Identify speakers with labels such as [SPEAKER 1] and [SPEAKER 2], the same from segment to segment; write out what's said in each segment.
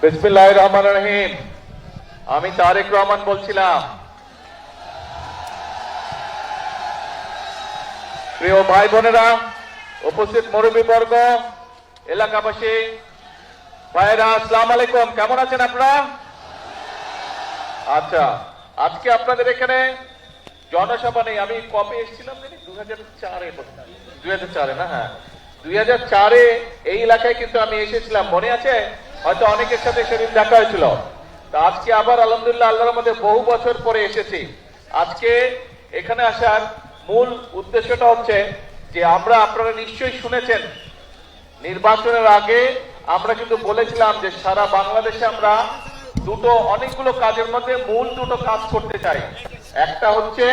[SPEAKER 1] বিসমিল্লাহির রহমানির রহিম। আমি তারেক রহমান বলছিলাম। প্রিয় ভাই বোনেরা, উপস্থিত মুরব্বীবর্গ, এলাকাবাসী ভাইরা, আসসালামু আলাইকুম। কেমন আছেন আপনারা? আচ্ছা, আজকে আপনাদের এখানে জনসভা নেই। আমি কবে এসেছিলাম জানি? 2004 না? হ্যাঁ, 2004 এই এলাকায় কিন্তু আমি এসেছিলাম, মনে আছে? হয়তো অনেকের সাথে সেদিন দেখা হয়েছিল। তা আজকে আবার আলহামদুলিল্লাহ আল্লাহর মধ্যে বহু বছর পরে এসেছি। আজকে এখানে আসার মূল উদ্দেশ্যটা হচ্ছে যে আপনারা নিশ্চয়ই শুনেছেন, নির্বাচনের আগে আমরা কিন্তু বলেছিলাম যে সারা বাংলাদেশে আমরা অনেকগুলো কাজের মধ্যে মূল দুটো কাজ করতে চাই। একটা হচ্ছে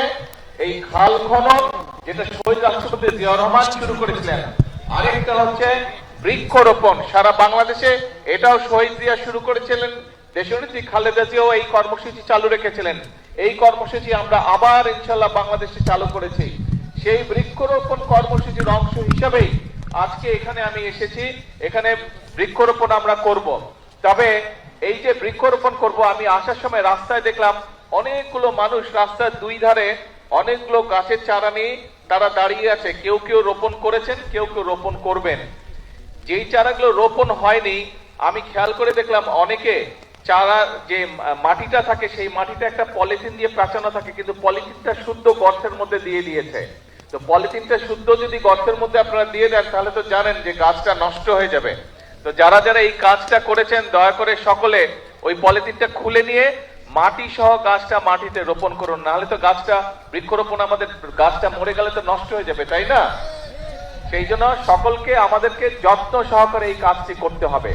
[SPEAKER 1] এই খাল খনন, যেটা শহীদ রাষ্ট্রপতি জিয়াউর রহমান শুরু করেছিলেন। আরেকটা হচ্ছে বৃক্ষরোপণ সারা বাংলাদেশে, এটাও শহীদ জিয়া শুরু করেছিলেন। দেশনেত্রী খালেদা জিয়াও এই কর্মসূচি চালু রেখেছিলেন। এই কর্মসূচি আমরা আবার ইনশাল্লাহ বাংলাদেশে চালু করেছি। সেই বৃক্ষরোপণ কর্মসূচির অংশ হিসাবেই আজকে এখানে আমি এসেছি। এখানে বৃক্ষরোপণ আমরা করব। তবে এই যে বৃক্ষরোপণ করব, আমি আসার সময় রাস্তায় দেখলাম অনেকগুলো মানুষ রাস্তার দুই ধারে অনেকগুলো গাছের চারা নিয়ে তারা দাঁড়িয়ে আছে। কেউ কেউ রোপণ করেছেন, কেউ কেউ রোপণ করবেন। যেই চারাগুলো রোপণ হয়নি, আমি খেয়াল করে দেখলাম অনেকে চারা যে মাটিটা থাকে সেই মাটিটা একটা পলিথিন দিয়ে প্রাচানো থাকে, কিন্তু পলিথিনটা শুদ্ধ গর্তের মধ্যে দিয়ে দিয়েছে। তো পলিথিনটা শুদ্ধ যদি গর্তের মধ্যে আপনারা দিয়ে দেন তাহলে তো জানেন যে গাছটা নষ্ট হয়ে যাবে। তো যারা যারা এই কাজটা করেছেন দয়া করে সকলে ওই পলিথিনটা খুলে নিয়ে মাটি সহ গাছটা মাটিতে রোপণ করুন, নাহলে তো গাছটা বৃক্ষরোপণ আমাদের গাছটা মরে গেলে তো নষ্ট হয়ে যাবে, তাই না? সেই জন্য সকলকে আমাদেরকে যত্ন সহকারে এই কাজটি করতে হবে।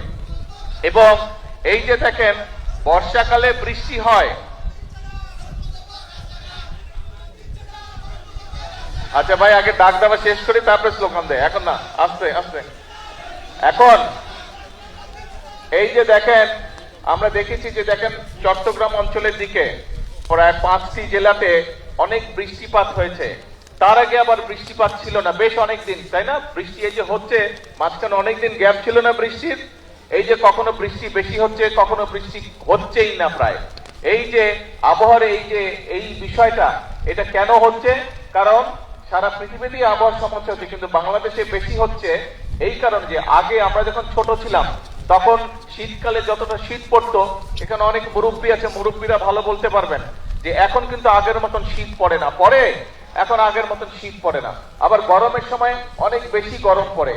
[SPEAKER 1] এবং এই যে দেখেন বর্ষাকালে বৃষ্টি হয়। আচ্ছা ভাই, আগে ডাক দেওয়া শেষ করি তারপরে স্লোগান দেয়। এখন না, আস্তে আস্তে। এখন এই যে দেখেন, আমরা দেখেছি যে দেখেন চট্টগ্রাম অঞ্চলের দিকে প্রায় 5টি জেলাতে অনেক বৃষ্টিপাত হয়েছে। তার আগে আবার বৃষ্টিপাত ছিল না বেশ অনেকদিন, তাই না? বৃষ্টি এই যে হচ্ছে, মাঝখানে অনেকদিন গ্যাপ ছিল না বৃষ্টির। এই যে কখনো বৃষ্টি বেশি হচ্ছে, কখনো বৃষ্টি হচ্ছেই না প্রায়। এই যে আবহাওয়ার এই বিষয়টা, এটা কেন হচ্ছে? কারণ সারা পৃথিবীতেই আবহাওয়ার সমস্যা হচ্ছে, কিন্তু বাংলাদেশে বেশি হচ্ছে এই কারণ যে আগে আমরা যখন ছোট ছিলাম তখন শীতকালে যতটা শীত পড়তো, এখানে অনেক মুরব্বী আছে, মুরব্বীরা ভালো বলতে পারবেন যে এখন কিন্তু আগের মতন শীত পড়ে না। এখন আগের মতন শীত পড়ে না। আবার গরমের সময় অনেক বেশি গরম পড়ে।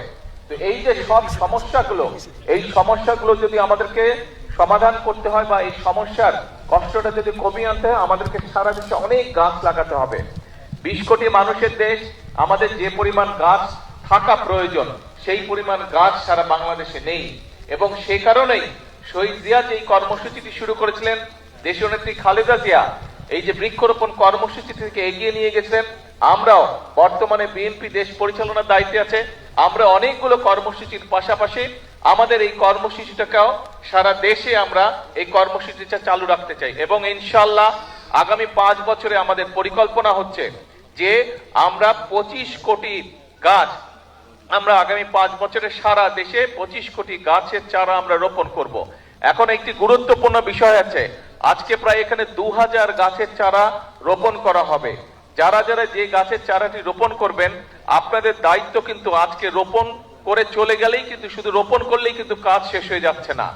[SPEAKER 1] তো এই যে সব সমস্যাগুলো, এই সমস্যাগুলো যদি আমাদেরকে সমাধান করতে হয় বা এই সমস্যার কষ্টটা যদি কমিয়ে আনতে হয়, আমাদেরকে সারা দেশে অনেক গাছ লাগাতে হবে। 20 কোটি মানুষের দেশ, আমাদের যে পরিমাণ গাছ থাকা প্রয়োজন সেই পরিমাণ গাছ সারা বাংলাদেশে নেই। এবং সে কারণেই শহীদ জিয়া যে কর্মসূচিটি শুরু করেছিলেন, দেশনেত্রী খালেদা জিয়া এই যে বৃক্ষরোপণ কর্মসূচি থেকে এগিয়ে নিয়ে গেছেন। আমরাও বর্তমানে বিএনপি দেশ পরিচালনার দায়িত্বে আছে, আমরা অনেকগুলো কর্মসূচির পাশাপাশি আমাদের এই কর্মসূচিটাকেও সারা দেশে আমরা এই কর্মসূচিটা চালু রাখতে চাই। এবং ইনশাআল্লাহ আগামী 5 বছরে আমাদের পরিকল্পনা হচ্ছে যে আমরা 25 কোটি গাছ, আমরা আগামী 5 বছরে সারা দেশে 25 কোটি গাছের চারা আমরা রোপণ করব। এখন একটি গুরুত্বপূর্ণ বিষয় আছে, আজকে প্রায় এখানে 2000 গাছের চারা রোপণ করা হবে। যারা যারা যে গাছের চারাটি রোপণ করবেন, আপনাদের দায়িত্ব কিন্তু আজকে রোপণ করে চলে গেলেই কিন্তু, শুধু রোপণ করলেই কিন্তু কাজ শেষ হয়ে যাচ্ছে না।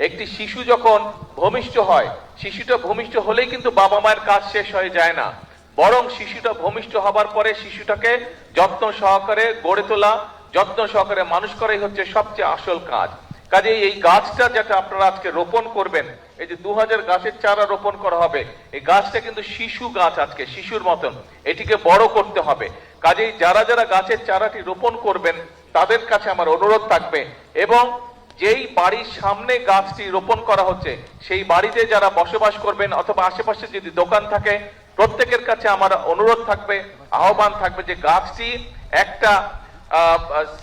[SPEAKER 1] একটি শিশু যখন ভূমিষ্ঠ হয়, শিশুটা ভূমিষ্ঠ হলেই কিন্তু বাবা মায়ের কাজ শেষ হয়ে যায় না, বরং শিশুটা ভূমিষ্ঠ হবার পরে শিশুটাকে যত্ন সহকারে গড়ে তোলা, যত্ন সহকারে মানুষ করাই হচ্ছে সবচেয়ে আসল কাজ। কাজে এই গাছটা যেটা আপনারা আজকে রোপণ করবেন, এই যে 2000 গাছের চারা রোপণ করা হবে, এই গাছটা কিন্তু শিশু গাছ, আজকে শিশুর মতন এটিকে বড় করতে হবে। কাজেই যারা যারা গাছের চারাটি রোপণ করবেন তাদের কাছে আমার অনুরোধ থাকবে, এবং যেই বাড়ির সামনে গাছটি রোপণ করা হচ্ছে সেই বাড়িতে যারা বসবাস করবেন অথবা আশেপাশে যদি দোকান থাকে, প্রত্যেকের কাছে আমার অনুরোধ থাকবে, আহ্বান থাকবে যে গাছটি একটা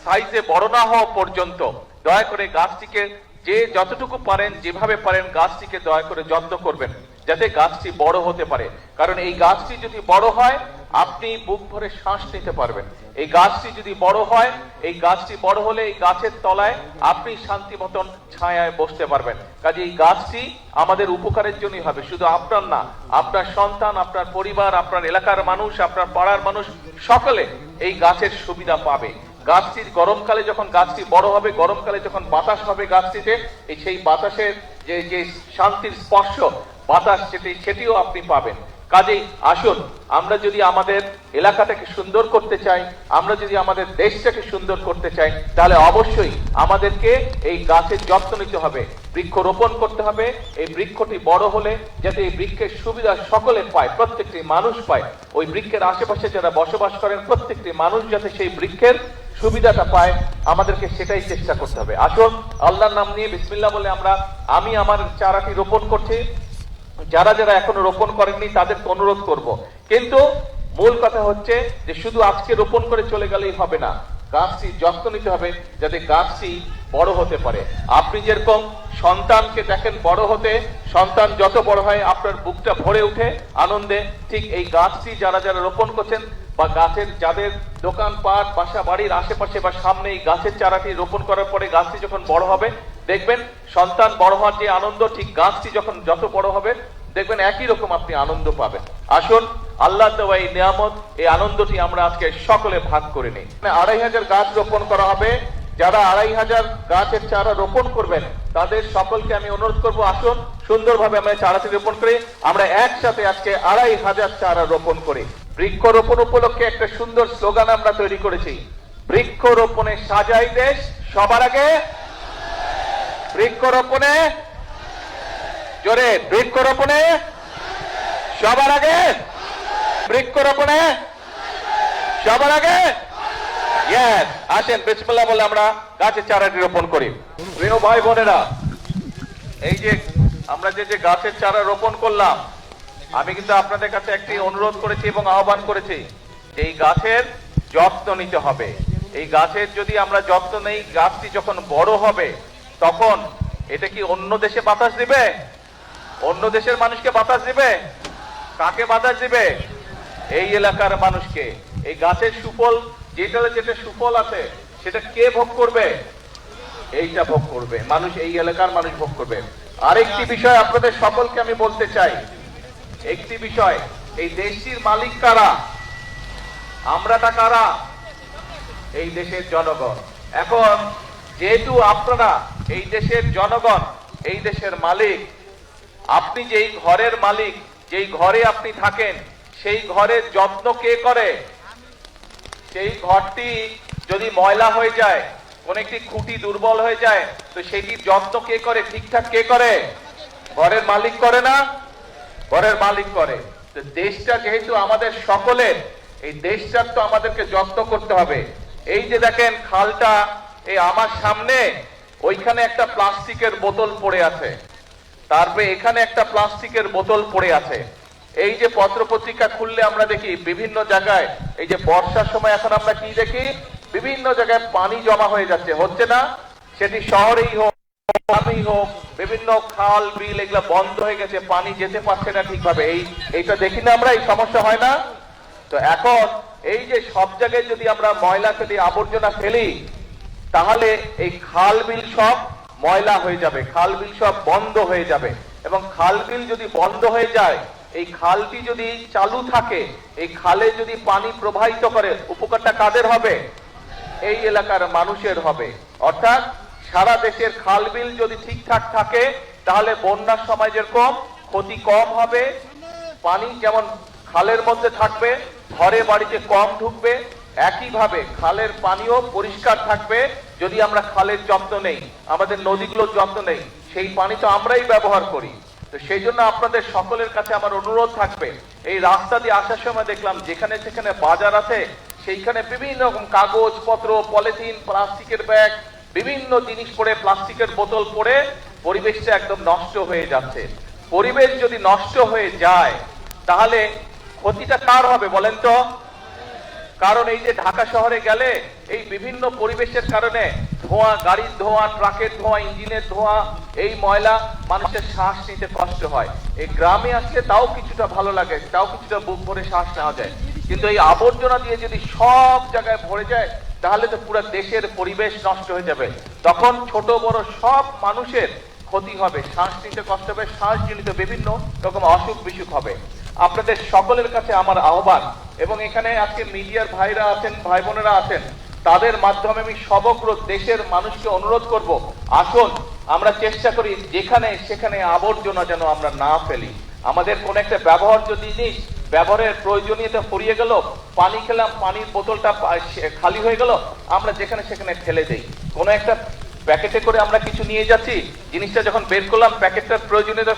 [SPEAKER 1] সাইজে বড় না হওয়া পর্যন্ত দয়া করে গাছটিকে যে যতটুকু পারেন যেভাবে পারেন গাছটিকে দয়া করে যত্ন করবেন যাতে গাছটি বড় হতে পারে, কারণ এই গাছটি যদি বড় হয় আপনি বুক ভরে শ্বাস নিতে পারবেন। এই গাছটি যদি বড় হয়, এই গাছটি বড় হলে এই গাছের তলায় আপনি শান্তি মতন ছায়ায় বসতে পারবেন। কাজে এই গাছটি আমাদের উপকারের জন্যই হবে, শুধু আপনার না, আপনার সন্তান, আপনার পরিবার, আপনার এলাকার মানুষ, আপনার পাড়ার মানুষ সকলে এই গাছের সুবিধা পাবে। গাছটির গরমকালে যখন গাছটি বড় হবে, গরমকালে যখন বাতাস হবে গাছটিতে, সেই বাতাসের যে শান্তির স্পর্শ বাতাস সেটিও আপনি পাবেন। কাজেই আসুন, আমরা যদি আমাদের এলাকাটাকে সুন্দর করতে চাই, আমরা যদি আমাদের দেশটাকে সুন্দর করতে চাই, তাহলে অবশ্যই আমাদেরকে এই গাছের যত্ন নিতে হবে, বৃক্ষ রোপণ করতে হবে। এই বৃক্ষটি বড় হলে যাতে এই বৃক্ষের সুবিধা সকলে পায়, প্রত্যেকটি মানুষ পায়, ওই বৃক্ষের আশেপাশে যারা বসবাস করেন প্রত্যেকটি মানুষ যাতে সেই বৃক্ষের সুবিধাটা পায়, আমাদেরকে সেটাই চেষ্টা করতে হবে। আসুন আল্লাহর নাম নিয়ে বিসমিল্লাহ বলে আমি আমার চারাটি রোপণ করছি। যারা যারা এখনো রোপণ করেননি তাদেরকে অনুরোধ করব, কিন্তু মূল কথা হচ্ছে যে শুধু আজকে রোপণ করে চলে গেলেই হবে না, গাছটি যত্ন নিতে হবে যাতে গাছটি বড় হতে পারে। আপনি যেরকম সন্তানকে দেখেন বড় হতে, সন্তান যত বড় হয় আপনার বুকটা ভরে উঠে আনন্দে, ঠিক এই গাছটি যারা যারা রোপণ করছেন বা গাছের যাদের দোকানপাট, বাসা বাড়ির আশেপাশে বা সামনে এই গাছের চারাটি রোপণ করার পরে গাছটি যখন বড় হবে, দেখবেন সন্তান বড় হওয়ার যে আনন্দ, ঠিক গাছটি যখন যত বড় হবে দেখবেন একই রকম আপনি আনন্দ পাবেন। আসুন আল্লাহ দেওয়া এই নিয়ামত, এই আনন্দটি আমরা আজকে সকলে ভাগ করে নিই। 2500 গাছ রোপণ করা হবে। যারা 2500 গাছের চারা রোপণ করবেন তাদের সকলকে আমি অনুরোধ করব, আসুন সুন্দরভাবে আমরা চারাটি রোপণ করি। আমরা একসাথে আজকে 2500 চারা রোপণ করি। বৃক্ষরোপণ উপলক্ষে একটা সুন্দর স্লোগান আমরা তৈরি করেছি, বৃক্ষরোপণে সাজাই দেশ সবার আগে। বৃক্ষরোপণে জোরে, বৃক্ষরোপণে সবার আগে, বৃক্ষরোপণে সবার আগে। আসেন বিসমিল্লাহ বলে আমরা গাছের চারাটি রোপণ করি। প্রিয় ভাই বোনেরা, এই যে আমরা যে গাছের চারা রোপণ করলাম, আমি কিন্তু আপনাদের কাছে একটি অনুরোধ করেছি এবং আহ্বান করেছি যে এই গাছের যত্ন নিতে হবে। এই গাছের যদি আমরা যত্ন নেই, গাছটি যখন বড় হবে তখন এটা কি অন্য দেশে বাতাস দিবে? অন্য দেশের মানুষকে বাতাস দিবে? কাকে বাতাস দিবে? এই এলাকার মানুষকে। এই গাছের সুফল, যেটা সুফল আছে সেটা কে ভোগ করবে? এইটা ভোগ করবে মানুষ, এই এলাকার মানুষ ভোগ করবে। আরেকটি বিষয় আপনাদের সকলকে আমি বলতে চাই, একটি বিষয়, এই দেশটির মালিক কারা? আমরাটা কারা? এই দেশের জনগণ। এখন যেহেতু আপনারা এই দেশের জনগণ, এই দেশের মালিক, আপনি যেই ঘরের মালিক, যেই ঘরে আপনি থাকেন, সেই ঘরের যত্ন কে করে? সেই ঘরটি যদি ময়লা হয়ে যায়, কোন একটি খুঁটি দুর্বল হয়ে যায়, তো সেটির যত্ন কে করে? ঠিকঠাক কে করে? ঘরের মালিক করে না? ঘরের মালিক করে। তো দেশটা যেহেতু আমাদের সকলের, এই দেশটার তো আমাদেরকে যত্ন করতে হবে। এই যে দেখেন খালটা, এই আমার সামনে ওইখানে একটা প্লাস্টিকের বোতল পড়ে আছে, তারপরে এখানে একটা প্লাস্টিকের বোতল পড়ে আছে। এই যে পত্রপত্রিকা খুললে আমরা দেখি বিভিন্ন জায়গায়, এই যে বর্ষার সময় এখন আমরা কি দেখি, বিভিন্ন জায়গায় পানি জমা হয়ে যাচ্ছে, হচ্ছে না? সেটি শহরেই হোক, গ্রামেই হোক, বিভিন্ন খাল বিল এগুলা বন্ধ হয়ে গেছে, পানি যেতে পারছে না ঠিকভাবে। এইটা দেখি না আমরা, এই সমস্যা হয় না? তো এখন এই যে সব জায়গায় যদি আমরা ময়লা ফেলি, আবর্জনা ফেলি, তাহলে এই খাল বিল সব ময়লা হয়ে যাবে, খাল বিল সব বন্ধ হয়ে যাবে। এবং খাল বিল যদি বন্ধ হয়ে যায়, এই খালটি যদি চালু থাকে, এই খালে যদি পানি প্রবাহিত করে, উপকারটা কাদের হবে? এই এলাকার মানুষের হবে। অর্থাৎ সারা দেশের খাল বিল যদি ঠিকঠাক থাকে, তাহলে বন্যার সময় যেরকম ক্ষতি কম হবে, পানি যেমন খালের মধ্যে থাকবে, ঘরে বাড়িতে কম ঢুকবে, একইভাবে খালের পানিও পরিষ্কার থাকবে যদি আমরা খালের যত্ন নেই, আমাদের নদীগুলোর যত্ন নেই। সেই পানি তো আমরাই ব্যবহার করি। তো সেই জন্য আপনাদের সকলের কাছে আমার অনুরোধ থাকবে, এই রাস্তা দিয়ে আসার সময় দেখলাম যেখানে যেখানে বাজার আছে সেইখানে বিভিন্ন রকম কাগজ পত্র, পলিথিন, প্লাস্টিকের ব্যাগ, বিভিন্ন জিনিস পড়ে, প্লাস্টিকের বোতল পড়ে পরিবেশটা একদম নষ্ট হয়ে যাচ্ছে। পরিবেশ যদি নষ্ট হয়ে যায় তাহলে ক্ষতিটা কার হবে বলেন তো? কারণ এই যে ঢাকা শহরে গেলে এই বিভিন্ন পরিবেশের কারণে ধোঁয়া, গাড়ির ধোঁয়া, ট্রাকের ধোঁয়া, ইঞ্জিনের ধোঁয়া, এই ময়লা মানুষের শ্বাস নিতে কষ্ট হয়। এই গ্রামে আসলে তাও কিছুটা ভালো লাগে, তাও কিছুটা বুক ভরে শ্বাস নেওয়া যায়। কিন্তু এই আবর্জনা দিয়ে যদি সব জায়গায় ভরে যায় তাহলে তো পুরো দেশের পরিবেশ নষ্ট হয়ে যাবে। তখন ছোট বড় সব মানুষের ক্ষতি হবে, শ্বাস নিতে কষ্ট হবে, শ্বাসজনিত বিভিন্ন রকম অসুখ বিসুখ হবে। আপনাদের সকলের কাছে আমার আহ্বান, এবং এখানে আজকে মিডিয়ার ভাইরা আছেন, ভাই বোনেরা আছেন, তাদের মাধ্যমে আমি সমগ্র দেশের মানুষকে অনুরোধ করব, আসুন আমরা চেষ্টা করি যেখানে সেখানে আবর্জনা যেন আমরা না ফেলি। আমাদের কোন একটা ব্যবহার্য জিনিস ব্যবহারের প্রয়োজনীয়তা ফুরিয়ে গেল, পানি খেলাম, পানির বোতলটা খালি হয়ে গেল, আমরা যেখানে সেখানে ফেলে দেই। কোনো একটা প্যাকেটে করে আমরা কিছু নিয়ে যাচ্ছি, জিনিসটা যখন বের করলাম প্যাকেটটার প্রয়োজনীয়তা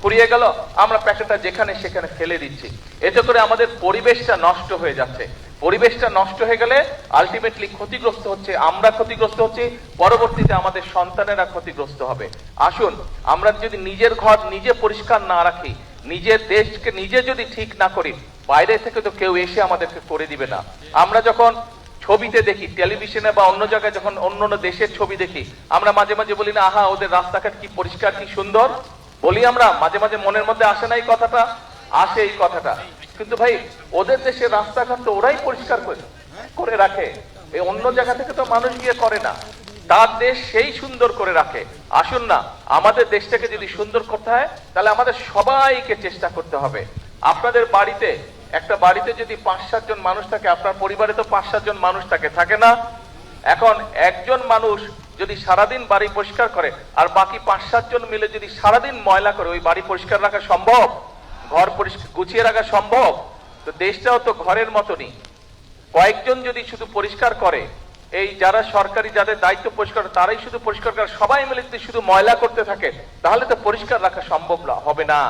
[SPEAKER 1] ফুরিয়ে গেল, আমরা প্যাকেটটা যেখানে সেখানে ফেলে দিচ্ছি। এতে করে আমাদের পরিবেশটা নষ্ট হয়ে যাচ্ছে। পরিবেশটা নষ্ট হয়ে গেলে আলটিমেটলি ক্ষতিগ্রস্ত হচ্ছে আমরা, ক্ষতিগ্রস্ত হচ্ছে, পরবর্তীতে আমাদের সন্তানেরা ক্ষতিগ্রস্ত হবে। আসুন আমরা যদি নিজের ঘর নিজে পরিষ্কার না রাখি, নিজের দেশকে নিজে যদি ঠিক না করি, বাইরে থেকে তো কেউ এসে আমাদেরকে করে দিবে না। আমরা যখন ছবিতে দেখি, টেলিভিশনে বা অন্য জায়গায় যখন অন্য অন্য দেশের ছবি দেখি, আমরা মাঝে মাঝে বলি না, আহা ওদের রাস্তাঘাট কি পরিষ্কার, কি সুন্দর, বলি আমরা মাঝে মাঝে, মনের মধ্যে আসে না এই কথাটা? আসে এই কথাটা। কিন্তু ভাই ওদের দেশের রাস্তাঘাট তো ওরাই পরিষ্কার করে রাখে, এই অন্য জায়গা থেকে তো মানুষ গিয়ে করে না, তার দেশ সেই সুন্দর করে রাখে। আসুন না আমাদের দেশটাকে যদি সুন্দর করতে হয় তাহলে আমাদের সবাইকে চেষ্টা করতে হবে। আপনাদের বাড়িতে, একটা বাড়িতে যদি 5-7 জন মানুষ থাকে, আপনার পরিবারে তো 5-7 জন মানুষ থাকে না? এখন একজন মানুষ যদি সারাদিন বাড়ি পরিষ্কার করে আর বাকি 5-7 জন মিলে যদি সারাদিন ময়লা করে, ওই বাড়ি পরিষ্কার রাখা সম্ভব? ঘর পরিষ্কার গুছিয়ে রাখা সম্ভব? তো দেশটাও তো ঘরের মতনই। কয়েকজন যদি শুধু পরিষ্কার করে, এই যারা সরকারি যাদের দায়িত্ব পরিষ্কার, তারাই শুধু পরিষ্কার করে, সবাই মিলে যদি শুধু ময়লা করতে থাকে তাহলে তো পরিষ্কার রাখা সম্ভব হবে না।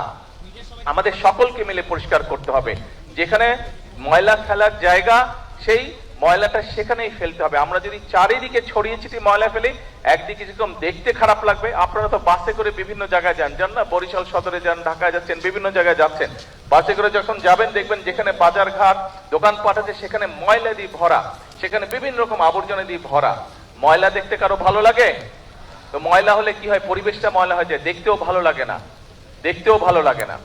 [SPEAKER 1] আমাদের সকলকে মিলে পরিষ্কার করতে হবে। যেখানে ময়লা ফেলার জায়গা, সেই ময়লাটা সেখানেই ফেলতে হবে। আমরা যদি চারিদিকে ছড়িয়ে ছিটিয়ে ময়লা ফেলি, একদিকে যেরকম দেখতে খারাপ লাগবে, আপনারা তো বাসে করে বিভিন্ন জায়গায় যান না, বরিশাল সদরে যান, ঢাকায় যাচ্ছেন, বিভিন্ন জায়গায় যাচ্ছেন, বাসে করে যখন যাবেন দেখবেন যেখানে বাজার ঘাট, দোকানপাট আছে সেখানে ময়লা দিয়ে ভরা, সেখানে বিভিন্ন রকম আবর্জনা দিয়ে ভরা। ময়লা দেখতে কারো ভালো লাগে? তো ময়লা হলে কি হয়, পরিবেশটা ময়লা হয়ে যায়, দেখতেও ভালো লাগে না, দেখতেও ভালো লাগে না।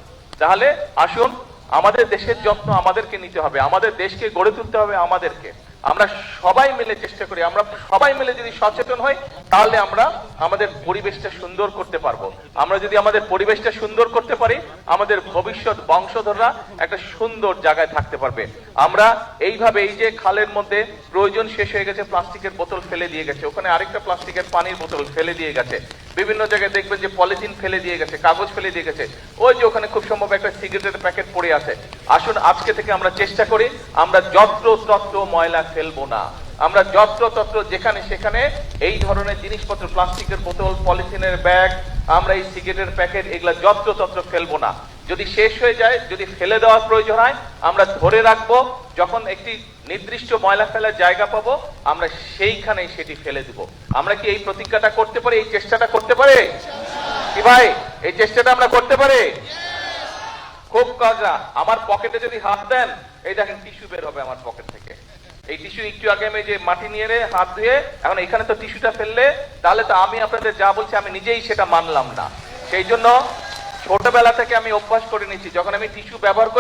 [SPEAKER 1] তাহলে আসুন আমাদের দেশের যত্ন আমাদেরকে নিতে হবে, আমাদের দেশকে গড়ে তুলতে হবে আমাদেরকে। আমরা সবাই মিলে চেষ্টা করি, আমরা সবাই মিলে যদি সচেতন হই তাহলে আমরা আমাদের পরিবেশটা সুন্দর করতে পারবো। আমরা যদি আমাদের পরিবেশটা সুন্দর করতে পারি, আমাদের ভবিষ্যৎ বংশধররা একটা সুন্দর জায়গায় থাকতে পারবে। আমরা এইভাবে, এই যে খালের মধ্যে প্রয়োজন শেষ হয়ে গেছে, প্লাস্টিকের বোতল ফেলে দিয়ে গেছে, ওখানে আরেকটা প্লাস্টিকের পানির বোতল ফেলে দিয়ে গেছে, বিভিন্ন জায়গায় দেখবেন যে পলিথিন ফেলে দিয়ে গেছে, কাগজ ফেলে দিয়ে গেছে, ওই যে ওখানে খুব সম্ভব একটা সিগারেটের প্যাকেট পড়ে আছে। আসুন আজকে থেকে আমরা চেষ্টা করি আমরা যত্রতত্র ময়লা ফেলবো না, আমরা যত্রতত্র যেখানে সেখানে এই ধরনের জিনিসপত্র, প্লাস্টিকের বোতল, পলিথিনের ব্যাগ, আমরা এই সিগারেটের প্যাকেট, এগুলা যত্রতত্র ফেলবো না। যদি শেষ হয়ে যায়, যদি ফেলে দেওয়ার প্রয়োজন হয়, আমরা ধরে রাখবো, যখন একটি নির্দিষ্ট ময়লা ফেলার জায়গা পাবো আমরা সেইখানেই সেটি ফেলে দিব। আমরা কি এই প্রতিজ্ঞাটা করতে পারি, এই চেষ্টাটা করতে পারি কি ভাই? এই চেষ্টাটা আমরা করতে পারি? খুব কাজা। আমার পকেটে যদি হাত দেন, এই দেখেন টিস্যু বের হবে আমার পকেট থেকে। এই টিস্যু একটু আগে আমি যে মাটি নিয়ে হাত ধুয়ে, এখন এখানে তো টিস্যুটা ফেললে তাহলে তো আমি আপনাদের যা বলছি আমি নিজেই সেটা মানলাম না। সেই জন্য ছোটবেলা থেকে আমি অভ্যাস করে নিচ্ছি, যখন আমি টিস্যু ব্যবহার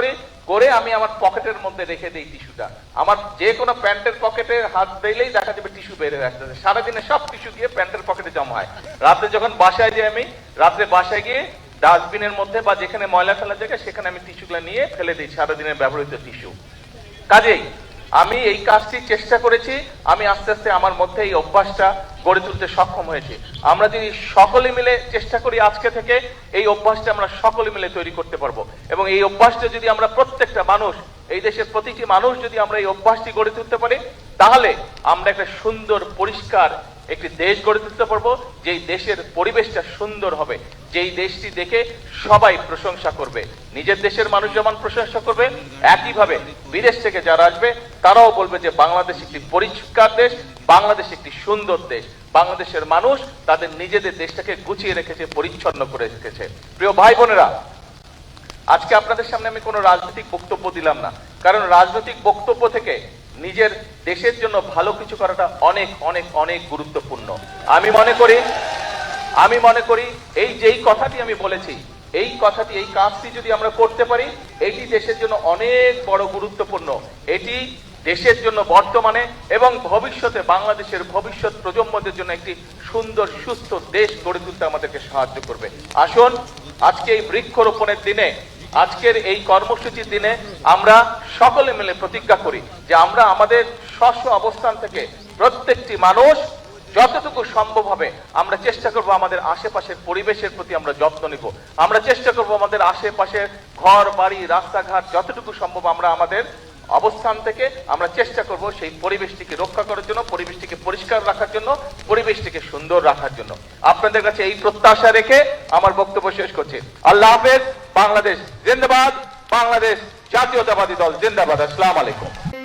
[SPEAKER 1] করে আমি আমার পকেটের মধ্যে রেখে দিই টিস্যুটা। আমার যে কোনো প্যান্টের পকেটে হাত দিলেই দেখা যাবে টিস্যু বের হয়ে আসতেছে, সারাদিনে সব টিস্যু গিয়ে প্যান্টের পকেটে জমা হয়। রাতে যখন বাসায় যাই, আমি রাত্রে বাসায় গিয়ে ডাস্টবিনের মধ্যে বা যেখানে ময়লা ফেলার জায়গা সেখানে আমি টিস্যুগুলো নিয়ে ফেলে দিই, সারাদিনের ব্যবহৃত টিস্যু। কাজেই আমি এই কাজটি চেষ্টা করেছি, আমি আস্তে আস্তে আমার মধ্যে এই অভ্যাসটা গড়ে তুলতে সক্ষম হয়েছি। আমরা যদি সকলে মিলে চেষ্টা করি, আজকে থেকে এই অভ্যাসটা আমরা সকলে মিলে তৈরি করতে পারবো। এবং এই অভ্যাসটা যদি আমরা প্রত্যেকটা মানুষ, এই দেশের প্রতিটি মানুষ যদি আমরা এই অভ্যাসটি গড়ে তুলতে পারি, তাহলে আমরা একটা সুন্দর পরিষ্কার একটি দেশ গড়ে তুলতে পারবো, যেই দেশের পরিবেশটা সুন্দর হবে, যেই দেশটি দেখে সবাই প্রশংসা করবে। নিজের দেশের মানুষ যেমন প্রশংসা করবে, একইভাবে বিদেশ থেকে যারা আসবে তারাও বলবে যে বাংলাদেশ একটি পরিষ্কার দেশ, বাংলাদেশ একটি সুন্দর দেশ, বাংলাদেশের মানুষ তাদের নিজেদের দেশটাকে গুছিয়ে রেখেছে, পরিচ্ছন্ন করে রেখেছে। প্রিয় ভাই বোনেরা, আজকে আপনাদের সামনে আমি কোনো রাজনৈতিক বক্তব্য দিলাম না, কারণ রাজনৈতিক বক্তব্য থেকে নিজের দেশের জন্য ভালো কিছু করাটা অনেক অনেক অনেক গুরুত্বপূর্ণ। আমি মনে করি এই যেই কথাটি আমি বলেছি, এই কথাটি, এই কাজটি যদি আমরা করতে পারি, এটি দেশের জন্য অনেক বড় গুরুত্বপূর্ণ। এটি দেশের জন্য বর্তমানে এবং ভবিষ্যতে বাংলাদেশের ভবিষ্যৎ প্রজন্মদের জন্য একটি সুন্দর সুস্থ দেশ গড়ে তুলতে আমাদেরকে সাহায্য করবে। আসুন আজকে এই বৃক্ষরোপণের দিনে, আজকের এই কর্মসূচির দিনে আমরা সকলে মিলে প্রতিজ্ঞা করি যে আমরা আমাদের স্ব অবস্থান থেকে প্রত্যেকটি মানুষ যতটুকু সম্ভব হবে আমরা চেষ্টা করব আমাদের আশেপাশের পরিবেশের প্রতি আমরা যত্ন নিব। আমরা চেষ্টা করব আমাদের আশেপাশের ঘর বাড়ি রাস্তাঘাট যতটুকু সম্ভব আমরা আমাদের অবস্থান থেকে আমরা চেষ্টা করব সেই পরিবেশটিকে রক্ষা করার জন্য, পরিবেশটিকে পরিষ্কার রাখার জন্য, পরিবেশটিকে সুন্দর রাখার জন্য। আপনাদের কাছে এই প্রত্যাশা রেখে আমার বক্তব্য শেষ করছি। আল্লাহ হাফেজ। বাংলাদেশ জিন্দাবাদ। বাংলাদেশ জাতীয়তাবাদী দল জিন্দাবাদ। আসসালামু আলাইকুম।